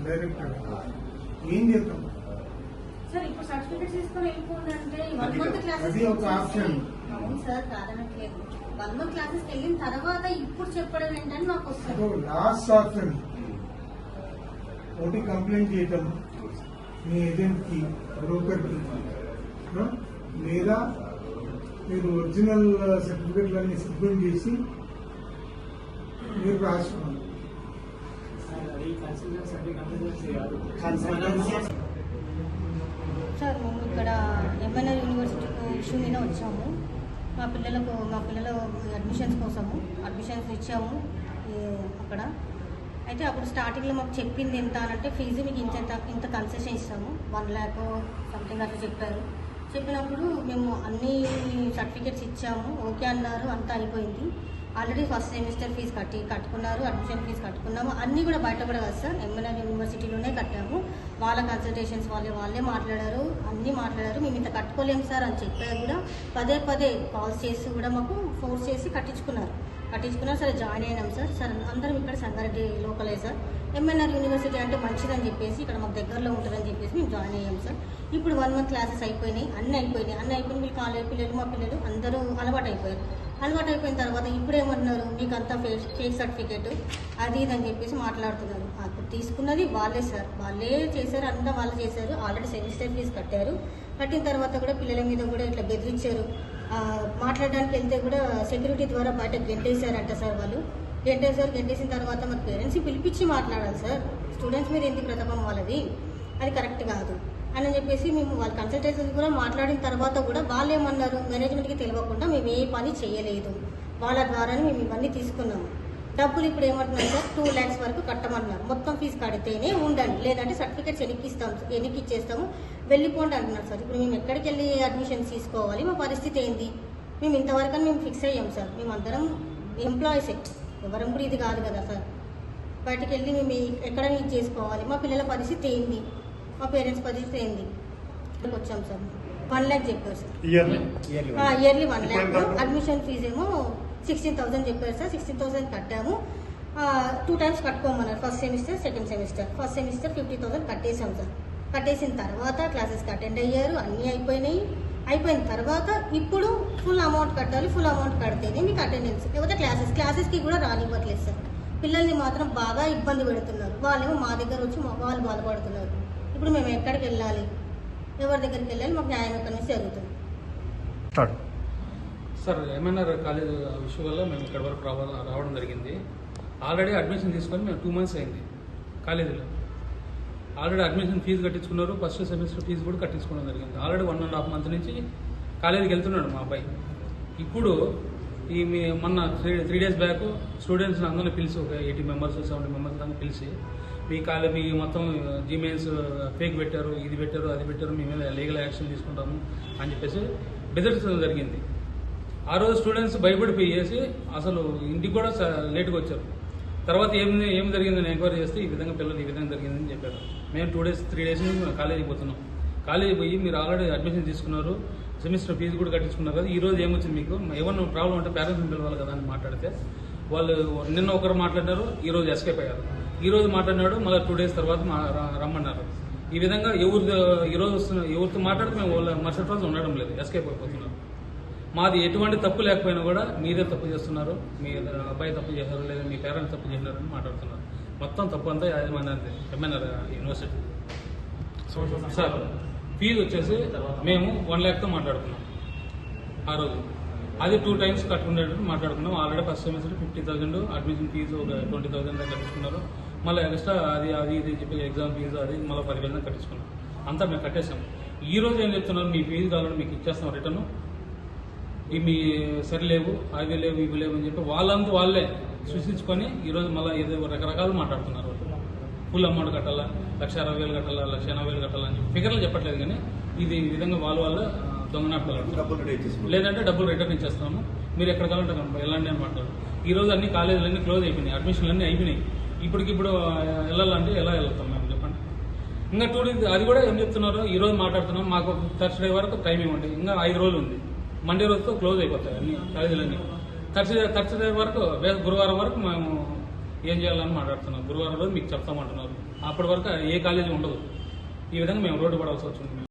Director ఏం చేస్తాం sir ఇప్పుడు సర్టిఫికేట్స్ తీసుకొని వెళ్ళిపోండి అది ఒక ఆప్షన్. అవును సార్ కాదనట్లేదు. 1 month క్లాసెస్ వెళ్ళిన తర్వాత ఇప్పుడు చెప్పడం ఏంటని మాకు వస్తుంది. లాస్ట్ ఆప్షన్ ఒకటి కంప్లైంట్ చేయటం మీ ఏజెంట్ కి బ్రోకర్ కి, లేదా మీరు ఒరిజినల్ సర్టిఫికెట్లన్నీ సిద్ధం చేసి మీరు రాసుకోండి. సార్ మేము ఇక్కడ ఎంఎన్ఆర్ యూనివర్సిటీ ఇష్యూ మీద వచ్చాము. మా పిల్లల అడ్మిషన్స్ కోసము అడ్మిషన్స్ ఇచ్చాము అక్కడ. అయితే అప్పుడు స్టార్టింగ్లో మాకు చెప్పింది ఎంత అంటే ఫీజు మీకు ఇంత కన్సెషన్ ఇస్తాము, 1 lakh సంథింగ్ అట్లా చెప్పారు. చెప్పినప్పుడు మేము అన్ని సర్టిఫికేట్స్ ఇచ్చాము, ఓకే అన్నారు, అంతా అయిపోయింది. ఆల్రెడీ ఫస్ట్ సెమిస్టర్ ఫీజు కట్టుకున్నారు, అడ్మిషన్ ఫీజు కట్టుకున్నాము. అన్నీ కూడా బయట కూడా కాదు సార్, ఎంఎన్ఆర్ యూనివర్సిటీలోనే కట్టాము. వాళ్ళ కన్సల్టేషన్స్ వాళ్ళే మాట్లాడారు, అన్నీ మాట్లాడారు. మేము ఇంత కట్టుకోలేము సార్ అని చెప్పారు కూడా. పదే కాల్స్ చేసి కూడా మాకు ఫోర్స్ చేసి కట్టించుకున్నారు. సరే జాయిన్ అయినాం సార్. అందరం ఇక్కడ సంగారెడ్డి లోకలే సార్. ఎంఎన్ఆర్ యూనివర్సిటీ అంటే మంచిదని చెప్పేసి ఇక్కడ మాకు దగ్గరలో ఉంటుందని చెప్పేసి మేము జాయిన్ అయ్యాం సార్. ఇప్పుడు 1 month క్లాసెస్ అయిపోయినాయి, అన్నీ అయిపోయినాయి. వీళ్ళు కాలేజ్ పిల్లలు మా పిల్లలు అందరూ అలవాటు అయిపోయిన తర్వాత ఇప్పుడు ఏమన్నారు, మీకు అంతా ఫేక్ సర్టిఫికేట్ అది ఇది అని చెప్పేసి మాట్లాడుతున్నారు. అప్పుడు తీసుకున్నది వాళ్ళే సార్, వాళ్ళే చేశారు, అంతా వాళ్ళు చేశారు. ఆల్రెడీ సెమిస్టర్ ఫీజు కట్టిన తర్వాత కూడా పిల్లల మీద కూడా ఇట్లా బెదిరించారు. మాట్లాడడానికి వెళ్తే కూడా సెక్యూరిటీ ద్వారా బయట గెంటేశారంట సార్. వాళ్ళు గెంటేసిన తర్వాత మరి పేరెంట్స్ని పిలిపించి మాట్లాడాలి సార్. స్టూడెంట్స్ మీద ఎందుకు ప్రతాపం వాళ్ళది, అది కరెక్ట్ కాదు అని చెప్పేసి మేము వాళ్ళ కన్సల్టేషన్స్ కూడా మాట్లాడిన తర్వాత కూడా వాళ్ళు ఏమన్నారు, మేనేజ్మెంట్కి తెలియకుండా మేము ఏ పని చేయలేదు, వాళ్ళ ద్వారానే మేము ఇవన్నీ తీసుకున్నాము. డబ్బులు ఇప్పుడు ఏమంటున్నారు సార్, 2 lakhs వరకు కట్టమన్నారు. మొత్తం ఫీజు కడితేనే ఉండండి, లేదంటే సర్టిఫికేట్స్ వెనక్కి ఇచ్చేస్తాము, వెళ్ళిపోండి అంటున్నారు సార్. ఇప్పుడు మేము ఎక్కడికి వెళ్ళి అడ్మిషన్స్ తీసుకోవాలి, మా పరిస్థితి ఏంది? మేము ఇంతవరకు మేము ఫిక్స్ అయ్యాం సార్. మేము అందరం ఎంప్లాయీసే, ఎవరం కూడా ఇది కాదు కదా సార్. బయటకు వెళ్ళి మేము ఎక్కడ ఇది చేసుకోవాలి, మా పిల్లల పరిస్థితి ఏంది, మా పేరెంట్స్ పరిస్థితి ఏంది? వచ్చాం సార్. 1 lakh చెప్పారు sir, yearly 1 lakh. Admission fees ఏమో 16,000 చెప్పారు సార్. 16,000 కట్టాము. 2 times కట్టుకోమన్నారు, first semester second semester. First semester 50,000 కట్టేసాం సార్. కట్టేసిన తర్వాత క్లాసెస్కి అటెండ్ అయ్యారు, అన్నీ అయిపోయిన తర్వాత ఇప్పుడు ఫుల్ అమౌంట్ కట్టాలి. ఫుల్ అమౌంట్ కడితేనే మీకు అటెండెన్స్, లేకపోతే క్లాసెస్కి కూడా రానివ్వట్లేదు సార్. పిల్లల్ని మాత్రం బాగా ఇబ్బంది పెడుతున్నారు. వాళ్ళేమో మా దగ్గర వచ్చి వాళ్ళు బాధపడుతున్నారు. ఇప్పుడు మేము ఎక్కడికి వెళ్ళాలి, ఎవరి దగ్గరికి వెళ్ళాలి, మాకు న్యాయం ఎక్కడి నుంచి జరుగుతుంది సార్. ఎంఎన్ఆర్ కాలేజ్ ఇష్యూ వల్ల మేము ఇక్కడ వరకు రావడం జరిగింది. ఆల్రెడీ అడ్మిషన్ తీసుకొని మేము 2 months అయింది కాలేజీలో. ఆల్రెడీ అడ్మిషన్ ఫీజు కట్టించుకున్నారు, ఫస్ట్ సెమిస్టర్ ఫీజు కూడా కట్టించుకోవడం జరిగింది. ఆల్రెడీ 1.5 months నుంచి కాలేజీకి వెళ్తున్నాడు మా అబ్బాయి. ఇప్పుడు మొన్న 3 days బ్యాక్ స్టూడెంట్స్ని అందరినీ పిలిచి ఒక 80 members 70 members దాన్ని పిలిచి మీ మొత్తం జీమెయిల్స్ ఫేక్ పెట్టారు, ఇది పెట్టారు, అది పెట్టారు, మీ మీద లీగల్ యాక్షన్ తీసుకుంటాము అని చెప్పేసి బెదిరించడం జరిగింది. ఆ రోజు స్టూడెంట్స్ భయపడిపోయేసి అసలు ఇంటికి కూడా లేట్గా వచ్చారు. తర్వాత ఏం జరిగిందని ఎంక్వైరీ చేస్తే ఈ విధంగా పిల్లలు ఈ విధంగా జరిగిందని చెప్పారు. మేము 2 days 3 days నుంచి కాలేజీకి పోతున్నాం. కాలేజీకి పోయి మీరు ఆల్రెడీ అడ్మిషన్ తీసుకున్నారు, సెమిస్టర్ ఫీజు కూడా కట్టించుకున్నారు కదా, ఈ రోజు ఏమొచ్చింది మీకు, ఏమన్నా ప్రాబ్లం ఉంటే పేరెంట్స్ని పిలవాలి కదా అని మాట్లాడితే వాళ్ళు నిన్న ఒకరు మాట్లాడినారు, ఈ రోజు ఎస్కేప్ అయ్యారు. ఈ రోజు మాట్లాడినాడు, మళ్ళీ 2 days తర్వాత రమ్మన్నారు. ఈ విధంగా ఎవరితో మాట్లాడితే మేము మరుసటి రోజు ఉండడం లేదు, ఎస్కేప్ అయిపోతున్నారు. మాది ఎటువంటి తప్పు లేకపోయినా కూడా మీదే తప్పు చేస్తున్నారు, మీ అబ్బాయి తప్పు చేశారు, లేదా మీ పేరెంట్స్ తప్పు చేశారు అని మాట్లాడుతున్నారు. మొత్తం తప్పు అంతా యాజమాన్యానికి ఎంఎన్ఆర్ యూనివర్సిటీ సార్. ఫీజు వచ్చేసి మేము 1 lakhతో మాట్లాడుకున్నాం ఆ రోజు. అది 2 times కట్టుకునేటట్టు మాట్లాడుకున్నాం. Already first semester 50,000 admission fee ఒక 20,000 కట్టించుకున్నారు. మళ్ళీ ఎక్స్ట్రా అది ఇది చెప్పి ఎగ్జామ్ ఫీజు అది మళ్ళీ 10,000 కట్టించుకున్నాం. అంతా మేము కట్టేసాం. ఈ రోజు ఏం చెప్తున్నారు, మీ ఫీజు కావాలని మీకు ఇచ్చేస్తాం రిటర్న్, ఇవి సరిలేవు, అవి లేవు, ఇవి లేవు అని చెప్పి వాళ్ళంతా వాళ్ళే సృష్టించుకొని ఈరోజు మళ్ళీ ఏదో రకరకాలు మాట్లాడుతున్నారు. ఫుల్ అమౌంట్ కట్టాలా, 1,60,000 కట్టాలా, 1,80,000 కట్టాలని చెప్పి ఫిగర్లు చెప్పట్లేదు. కానీ ఇది ఈ విధంగా వాళ్ళ దొంగనాటకాలు, లేదంటే డబ్బులు రిటర్న్ ఇచ్చేస్తాము, మీరు ఎక్కడ కావాలంటే వెళ్ళండి అని మాట్లాడు. ఈ రోజు అన్ని కాలేజీలన్నీ క్లోజ్ అయిపోయినాయి, అడ్మిషన్లు అన్నీ అయిపోయినాయి. ఇప్పటికిప్పుడు వెళ్ళాలంటే ఎలా వెళ్తాం మేము చెప్పండి. ఇంకా 2 days అది కూడా ఏం చెప్తున్నారు, ఈ రోజు మాట్లాడుతున్నాం, మాకు థర్స్డే వరకు టైం ఇవ్వండి, ఇంకా 5 రోజులు ఉంది, మండే రోజుతో క్లోజ్ అయిపోతాయి అన్ని కాలేజీలన్నీ. థర్స్డే వరకు గురువారం వరకు మేము ఏం చేయాలని మాట్లాడుతున్నారు. గురువారం రోజు మీకు చెప్తామంటున్నారు. అప్పటి వరకు ఏ కాలేజీ ఉండదు. ఈ విధంగా మేము రోడ్డు పడవలసి వచ్చింది.